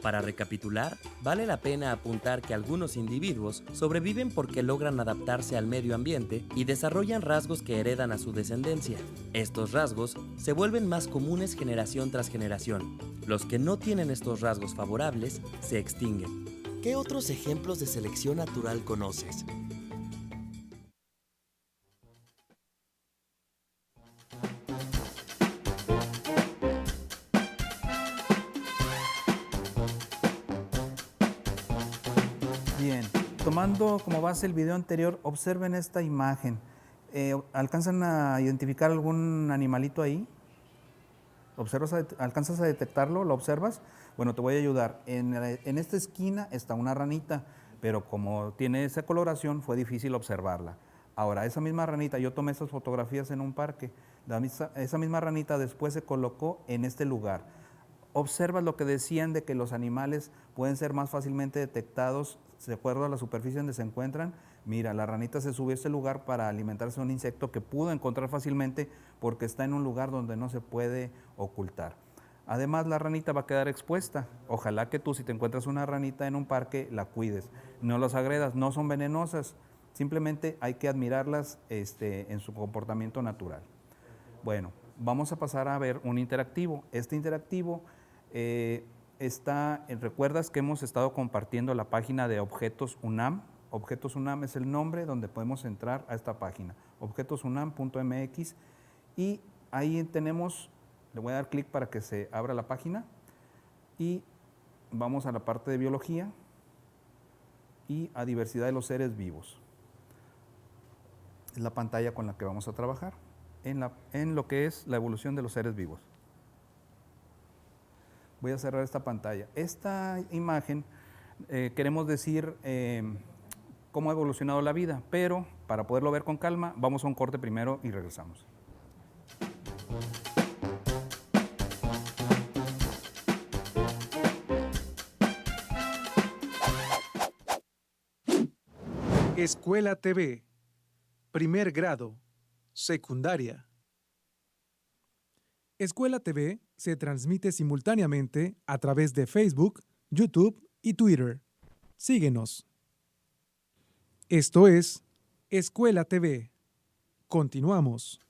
Para recapitular, vale la pena apuntar que algunos individuos sobreviven porque logran adaptarse al medio ambiente y desarrollan rasgos que heredan a su descendencia. Estos rasgos se vuelven más comunes generación tras generación. Los que no tienen estos rasgos favorables se extinguen. ¿Qué otros ejemplos de selección natural conoces? Bien, tomando como base el video anterior, observen esta imagen. ¿Alcanzan a identificar algún animalito ahí? ¿Alcanzas a detectarlo? ¿Lo observas? Bueno, te voy a ayudar. En esta esquina está una ranita, pero como tiene esa coloración, fue difícil observarla. Ahora, esa misma ranita, yo tomé esas fotografías en un parque. Esa misma ranita después se colocó en este lugar. Observas lo que decían de que los animales pueden ser más fácilmente detectados de acuerdo a la superficie donde se encuentran. Mira, la ranita se subió a este lugar para alimentarse de un insecto que pudo encontrar fácilmente porque está en un lugar donde no se puede ocultar. Además, la ranita va a quedar expuesta. Ojalá que tú, si te encuentras una ranita en un parque, la cuides. No las agredas, no son venenosas. Simplemente hay que admirarlas en su comportamiento natural. Bueno, vamos a pasar a ver un interactivo. Este interactivo recuerdas que hemos estado compartiendo la página de Objetos UNAM. Objetos UNAM es el nombre donde podemos entrar a esta página, objetosunam.mx, y ahí tenemos, le voy a dar clic para que se abra la página y vamos a la parte de biología y a diversidad de los seres vivos. Es la pantalla con la que vamos a trabajar en lo que es la evolución de los seres vivos. Voy a cerrar esta pantalla. Esta imagen queremos decir cómo ha evolucionado la vida, pero para poderlo ver con calma, vamos a un corte primero y regresamos. Escuela TV, primer grado, secundaria. Escuela TV se transmite simultáneamente a través de Facebook, YouTube y Twitter. Síguenos. Esto es Escuela TV. Continuamos.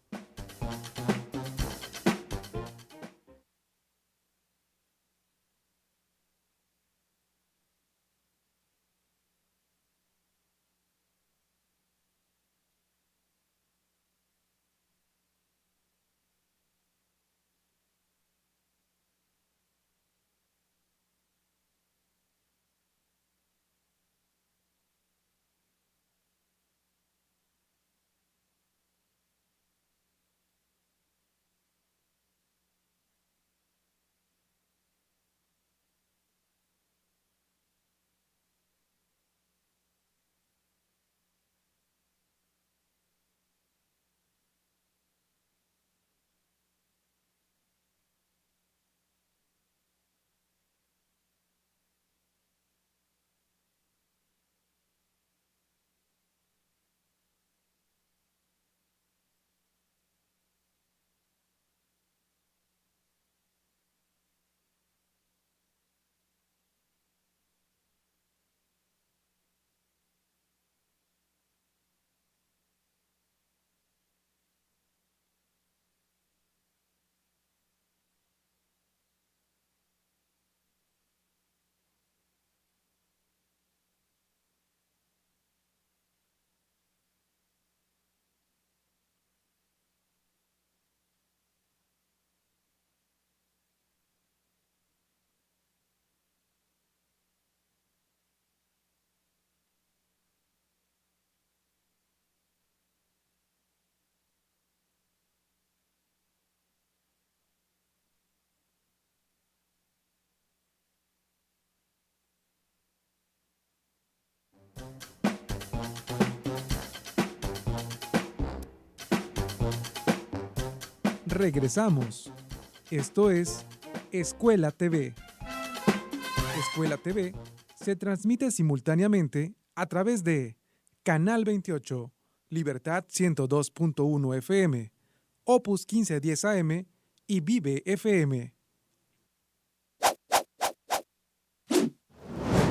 Regresamos. Esto es Escuela TV. Escuela TV se transmite simultáneamente a través de Canal 28, Libertad 102.1 FM, Opus 1510 AM y Vive FM.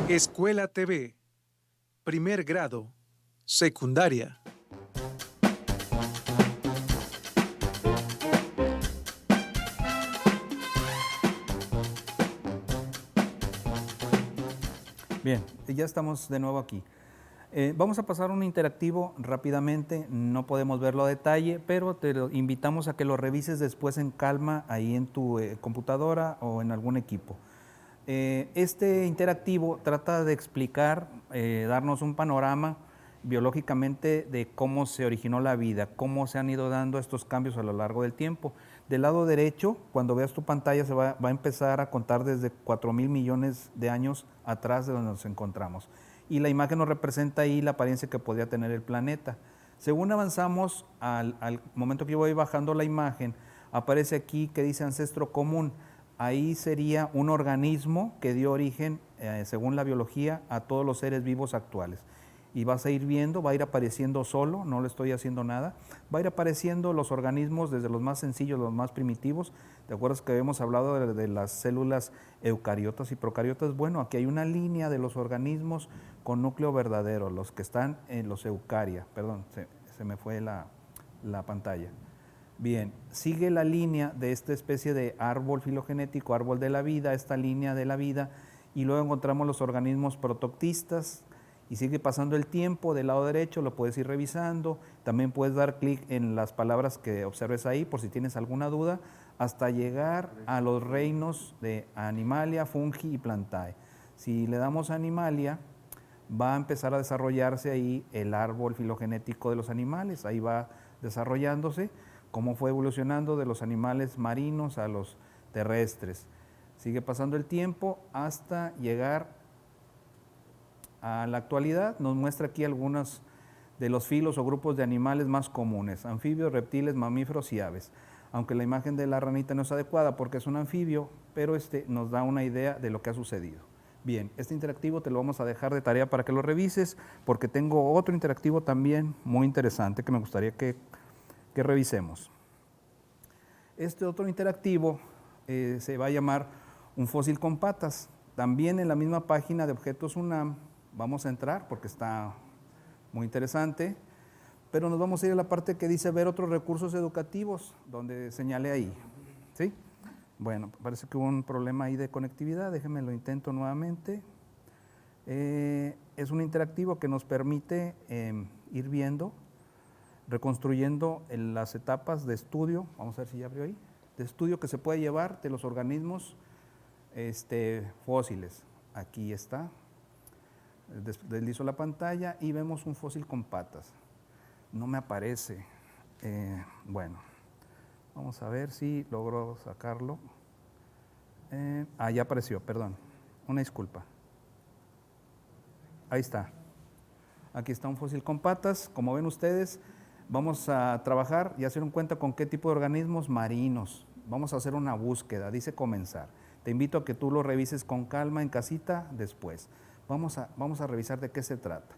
Escuela TV, primer grado, secundaria. Bien, ya estamos de nuevo aquí. Vamos a pasar un interactivo rápidamente, no podemos verlo a detalle, pero te invitamos a que lo revises después en calma ahí en tu computadora o en algún equipo. Este interactivo trata de explicar, darnos un panorama biológicamente de cómo se originó la vida, cómo se han ido dando estos cambios a lo largo del tiempo. Del lado derecho, cuando veas tu pantalla, se va a empezar a contar desde 4.000 millones de años atrás de donde nos encontramos. Y la imagen nos representa ahí la apariencia que podría tener el planeta. Según avanzamos, al momento que yo voy bajando la imagen, aparece aquí que dice ancestro común. Ahí sería un organismo que dio origen, según la biología, a todos los seres vivos actuales. Y vas a ir viendo, va a ir apareciendo solo, no le estoy haciendo nada, va a ir apareciendo los organismos desde los más sencillos, los más primitivos. ¿Te acuerdas que habíamos hablado de las células eucariotas y procariotas? Bueno, aquí hay una línea de los organismos con núcleo verdadero, los que están en los eucaria. Perdón, se me fue la pantalla. Bien, sigue la línea de esta especie de árbol filogenético, árbol de la vida, esta línea de la vida, y luego encontramos los organismos protoctistas, y sigue pasando el tiempo. Del lado derecho lo puedes ir revisando, también puedes dar clic en las palabras que observes ahí por si tienes alguna duda, hasta llegar a los reinos de Animalia, Fungi y Plantae. Si le damos a Animalia, va a empezar a desarrollarse ahí el árbol filogenético de los animales, ahí va desarrollándose, cómo fue evolucionando de los animales marinos a los terrestres. Sigue pasando el tiempo hasta llegar a la actualidad. Nos muestra aquí algunos de los filos o grupos de animales más comunes: anfibios, reptiles, mamíferos y aves. Aunque la imagen de la ranita no es adecuada porque es un anfibio, pero nos da una idea de lo que ha sucedido. Bien, este interactivo te lo vamos a dejar de tarea para que lo revises, porque tengo otro interactivo también muy interesante que me gustaría que revisemos. Este otro interactivo se va a llamar un fósil con patas. También en la misma página de Objetos UNAM vamos a entrar porque está muy interesante, pero nos vamos a ir a la parte que dice ver otros recursos educativos, donde señalé ahí. ¿Sí? Bueno, parece que hubo un problema ahí de conectividad, déjenme lo intento nuevamente. Es un interactivo que nos permite ir viendo, reconstruyendo en las etapas de estudio, vamos a ver si ya abrió ahí, de estudio que se puede llevar de los organismos fósiles. Aquí está. Deslizo la pantalla y vemos un fósil con patas. No me aparece. Bueno, vamos a ver si logro sacarlo. Ya apareció, perdón. Una disculpa. Ahí está. Aquí está un fósil con patas. Como ven ustedes, vamos a trabajar y hacer un cuenta con qué tipo de organismos marinos. Vamos a hacer una búsqueda. Dice comenzar. Te invito a que tú lo revises con calma en casita después. Vamos a revisar de qué se trata.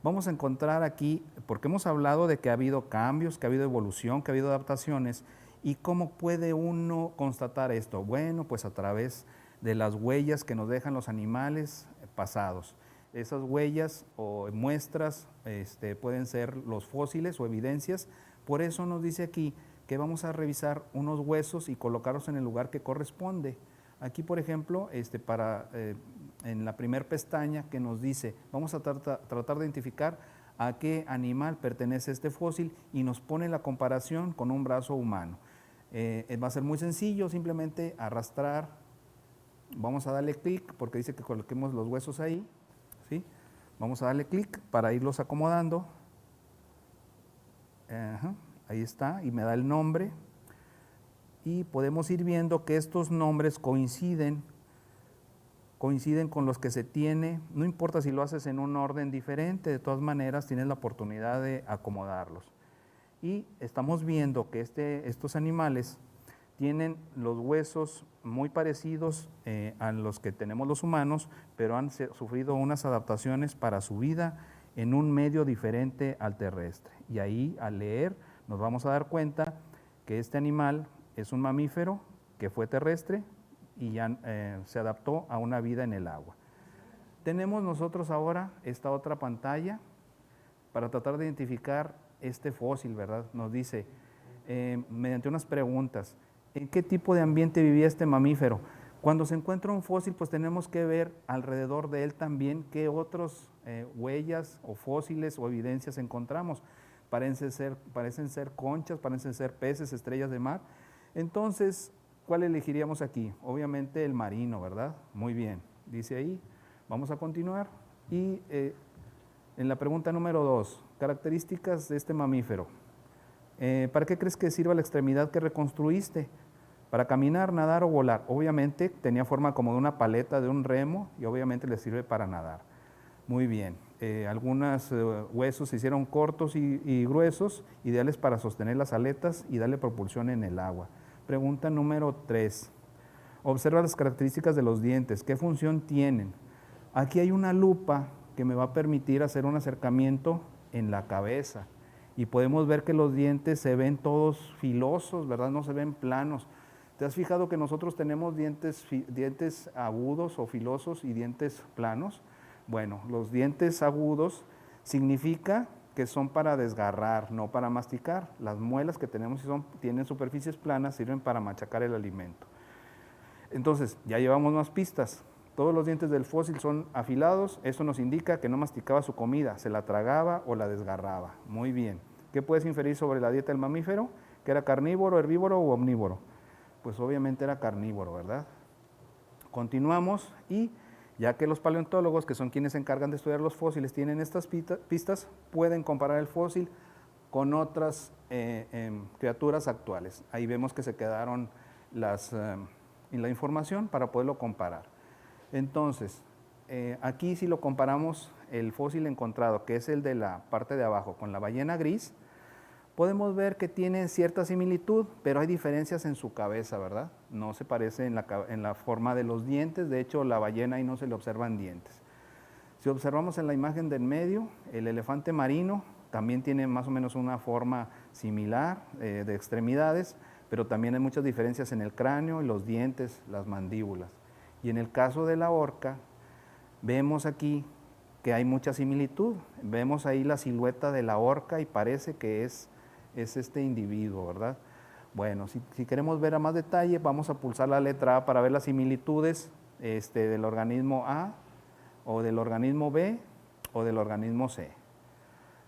Vamos a encontrar aquí, porque hemos hablado de que ha habido cambios, que ha habido evolución, que ha habido adaptaciones, y cómo puede uno constatar esto. Bueno, pues a través de las huellas que nos dejan los animales pasados. Esas huellas o muestras pueden ser los fósiles o evidencias. Por eso nos dice aquí que vamos a revisar unos huesos y colocarlos en el lugar que corresponde. Aquí, por ejemplo, en la primera pestaña que nos dice, vamos a tratar de identificar a qué animal pertenece este fósil y nos pone la comparación con un brazo humano. Va a ser muy sencillo, simplemente arrastrar, vamos a darle clic porque dice que coloquemos los huesos ahí, ¿sí? Vamos a darle clic para irlos acomodando. Ahí está, y me da el nombre. Y podemos ir viendo que estos nombres coinciden con los que se tiene, no importa si lo haces en un orden diferente, de todas maneras tienes la oportunidad de acomodarlos. Y estamos viendo que estos animales tienen los huesos muy parecidos a los que tenemos los humanos, pero han sufrido unas adaptaciones para su vida en un medio diferente al terrestre. Y ahí, al leer, nos vamos a dar cuenta que este animal es un mamífero que fue terrestre y ya se adaptó a una vida en el agua. Tenemos nosotros ahora esta otra pantalla para tratar de identificar este fósil, ¿verdad? Nos dice, mediante unas preguntas, ¿en qué tipo de ambiente vivía este mamífero? Cuando se encuentra un fósil, pues tenemos que ver alrededor de él también qué otros huellas o fósiles o evidencias encontramos. Parecen ser conchas, parecen ser peces, estrellas de mar. Entonces, ¿cuál elegiríamos aquí? Obviamente el marino, ¿verdad? Muy bien, dice ahí. Vamos a continuar. Y en la pregunta número 2, características de este mamífero. ¿Para qué crees que sirva la extremidad que reconstruiste? Para caminar, nadar o volar. Obviamente tenía forma como de una paleta, de un remo, y obviamente le sirve para nadar. Muy bien. Algunos huesos se hicieron cortos y gruesos, ideales para sostener las aletas y darle propulsión en el agua. Pregunta número 3. Observa las características de los dientes. ¿Qué función tienen? Aquí hay una lupa que me va a permitir hacer un acercamiento en la cabeza. Y podemos ver que los dientes se ven todos filosos, ¿verdad? No se ven planos. ¿Te has fijado que nosotros tenemos dientes agudos o filosos y dientes planos? Bueno, los dientes agudos significa que son para desgarrar, no para masticar. Las muelas que tenemos tienen superficies planas, sirven para machacar el alimento. Entonces, ya llevamos más pistas. Todos los dientes del fósil son afilados, eso nos indica que no masticaba su comida, se la tragaba o la desgarraba. Muy bien. ¿Qué puedes inferir sobre la dieta del mamífero? ¿Que era carnívoro, herbívoro u omnívoro? Pues obviamente era carnívoro, ¿verdad? Continuamos y ya que los paleontólogos, que son quienes se encargan de estudiar los fósiles, tienen estas pistas, pueden comparar el fósil con otras criaturas actuales. Ahí vemos que se quedaron la información para poderlo comparar. Entonces, aquí si lo comparamos el fósil encontrado, que es el de la parte de abajo, con la ballena gris, podemos ver que tiene cierta similitud, pero hay diferencias en su cabeza, ¿verdad? No se parece en la forma de los dientes, de hecho la ballena ahí no se le observan dientes. Si observamos en la imagen del medio, el elefante marino también tiene más o menos una forma similar de extremidades, pero también hay muchas diferencias en el cráneo y los dientes, las mandíbulas. Y en el caso de la orca, vemos aquí que hay mucha similitud. Vemos ahí la silueta de la orca y parece que es este individuo, ¿verdad? Bueno, si queremos ver a más detalle, vamos a pulsar la letra A para ver las similitudes del organismo A, o del organismo B, o del organismo C.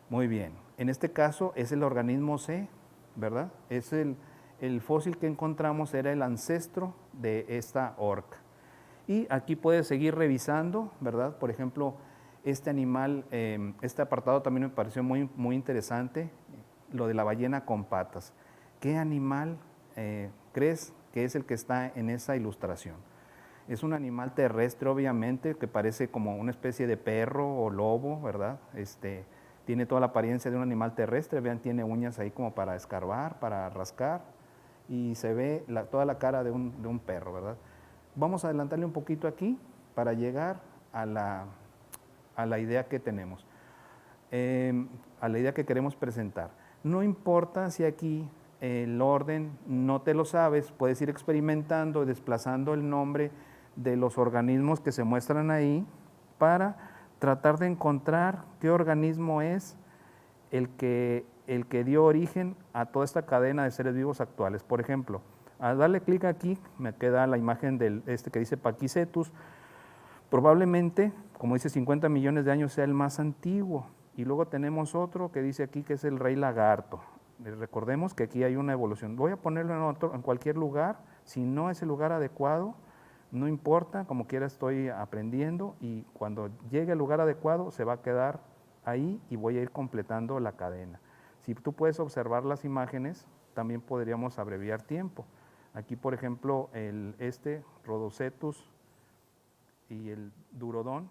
Muy bien. En este caso es el organismo C, ¿verdad? Es el fósil que encontramos, era el ancestro de esta orca. Y aquí puedes seguir revisando, ¿verdad? Por ejemplo, este animal, este apartado también me pareció muy, muy interesante, lo de la ballena con patas. ¿Qué animal crees que es el que está en esa ilustración? Es un animal terrestre, obviamente, que parece como una especie de perro o lobo, ¿verdad? Tiene toda la apariencia de un animal terrestre, vean, tiene uñas ahí como para escarbar, para rascar, y se ve toda la cara de un perro, ¿verdad? Vamos a adelantarle un poquito aquí para llegar a la idea que tenemos, a la idea que queremos presentar. No importa si aquí el orden no te lo sabes, puedes ir experimentando y desplazando el nombre de los organismos que se muestran ahí para tratar de encontrar qué organismo es el que dio origen a toda esta cadena de seres vivos actuales. Por ejemplo, al darle clic aquí, me queda la imagen del que dice Paquicetus. Probablemente, como dice, 50 millones de años sea el más antiguo. Y luego tenemos otro que dice aquí que es el rey lagarto. Recordemos que aquí hay una evolución. Voy a ponerlo en cualquier lugar. Si no es el lugar adecuado, no importa, como quiera estoy aprendiendo. Y cuando llegue al lugar adecuado, se va a quedar ahí y voy a ir completando la cadena. Si tú puedes observar las imágenes, también podríamos abreviar tiempo. Aquí, por ejemplo, Rhodocetus y el Durodon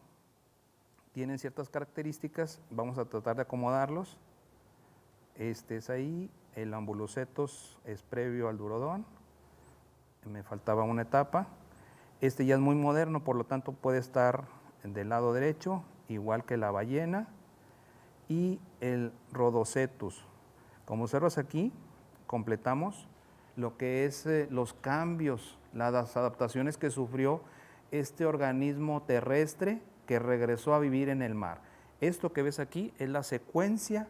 tienen ciertas características, vamos a tratar de acomodarlos. Este es ahí, el Ambulocetus es previo al Durodon, me faltaba una etapa. Este ya es muy moderno, por lo tanto puede estar del lado derecho, igual que la ballena, y el Rhodocetus. Como observas aquí, completamos lo que es los cambios, las adaptaciones que sufrió este organismo terrestre que regresó a vivir en el mar. Esto que ves aquí es la secuencia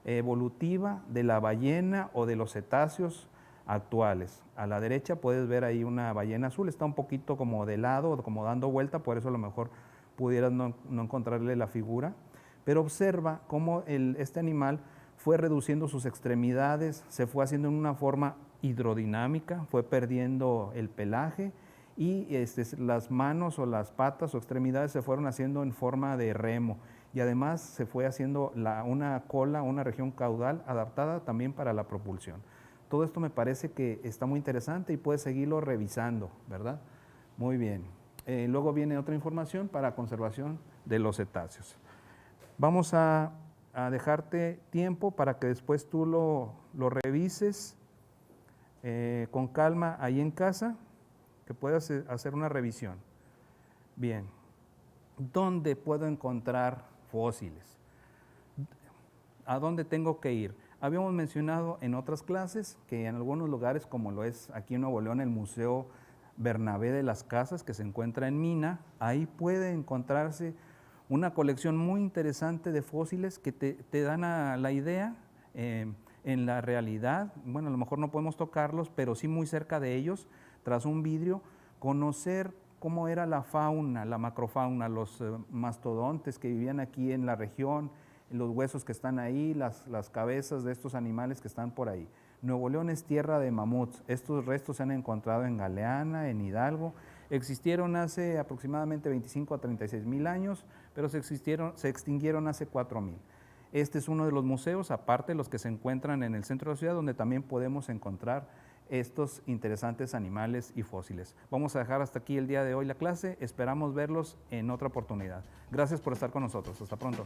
evolutiva de la ballena o de los cetáceos actuales. A la derecha puedes ver ahí una ballena azul, está un poquito como de lado, como dando vuelta, por eso a lo mejor pudieras no encontrarle la figura, pero observa cómo este animal fue reduciendo sus extremidades, se fue haciendo en una forma hidrodinámica, fue perdiendo el pelaje y las manos o las patas o extremidades se fueron haciendo en forma de remo y además se fue haciendo una cola, una región caudal adaptada también para la propulsión. Todo esto me parece que está muy interesante y puedes seguirlo revisando, ¿verdad? Muy bien. Luego viene otra información para conservación de los cetáceos. Vamos a dejarte tiempo para que después tú lo revises con calma ahí en casa, que puedas hacer una revisión. Bien, ¿dónde puedo encontrar fósiles? ¿A dónde tengo que ir? Habíamos mencionado en otras clases que en algunos lugares, como lo es aquí en Nuevo León, el Museo Bernabé de las Casas, que se encuentra en Mina, ahí puede encontrarse una colección muy interesante de fósiles que te dan la idea en la realidad. Bueno, a lo mejor no podemos tocarlos, pero sí muy cerca de ellos, tras un vidrio, conocer cómo era la fauna, la macrofauna, los mastodontes que vivían aquí en la región, los huesos que están ahí, las cabezas de estos animales que están por ahí. Nuevo León es tierra de mamuts. Estos restos se han encontrado en Galeana, en Hidalgo. Existieron hace aproximadamente 25 a 36 mil años, pero se extinguieron hace 4.000. Este es uno de los museos, aparte de los que se encuentran en el centro de la ciudad, donde también podemos encontrar estos interesantes animales y fósiles. Vamos a dejar hasta aquí el día de hoy la clase. Esperamos verlos en otra oportunidad. Gracias por estar con nosotros. Hasta pronto.